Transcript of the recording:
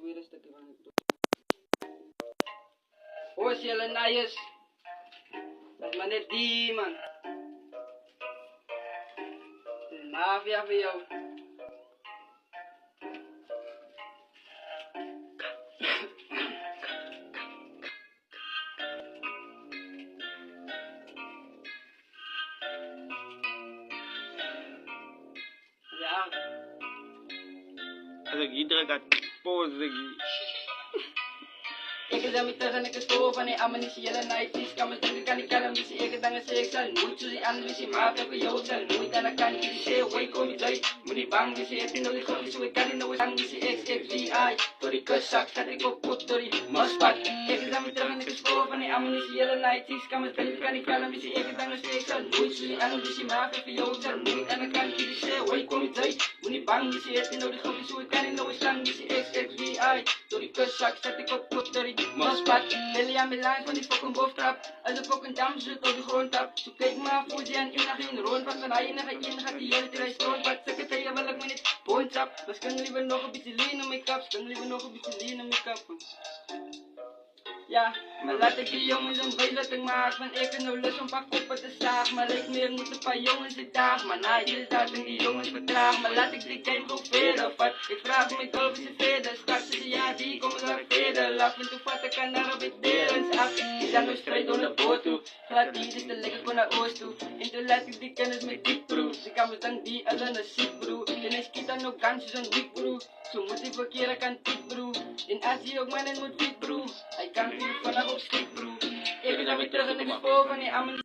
tweede stukje van het doen. Hoor jullie naaiers? Dat is maar net die man. De mafia voor jou. Ja. Als ik iedere gaat pose. Ik is aan mij terug en ik is voor van die ammunitie. Jelle nighties, kan me denken, kan ik kan hem missie. Ik dan een ik zal nooit zo die ammunitie. Maar ik jou zal nooit aan de kant die zee. Wai kom je zei, moet niet bang missie. Het is nog niet goed, zo ik kan niet nog eens bang missie. XXVI, door die kuszak zet ik op pot door die mospat. Ik is aan mij terug en ik is voor van die ammunitie. Jelle nighties, kan me denken, kan ik kan hem missie. Ik dan een ik zal nooit zo die ammunitie. Maar ik jou zal nooit aan de kant die zee. Wai kom je zei, moet niet bang missie. Het is nog niet goed, zo ik kan niet nog eens bang missie. XXVI, door die kuszak zet ik op pot door die mospat. Lily aan mijn lijn van die fucking boventrap. Als een fucking dam zit op de grondtap. Zo kijk maar voor die en in naar geen rond. Wat van hij in gaat die hele tijd rond. Wat zeker tegen wil ik me niet boontap. Maar kan liever nog een beetje lean op mijn kap. Kan liever nog een beetje lean op mijn kap. Ja, maar laat ik die jongens een bijletting maken. Van ik en nou lust om pak koppen te zaag. Maar ik meer moet een paar jongens dit dag. Maar na je dat en die jongens vertraag. Maar laat ik die game go verder vat. Ik vraag me golf is verder. Straks is ja die komen daar verder. Laf en toen vat ik aan naar op derens af. Ik ga nu strijd door de boot toe. Glad die is te lekker voor naar oost toe. En toen laat ik die kennis met die broer. De kamers dan die als een ziek broer. En hij schiet dan ook kansjes een week broer. Zo moet hij verkeren kan tik broer. In Azië ook man en moet fit broer. Hij kan vanaf op stik broer. Ik ben daar weer terug en ik is vol van die ammunitie.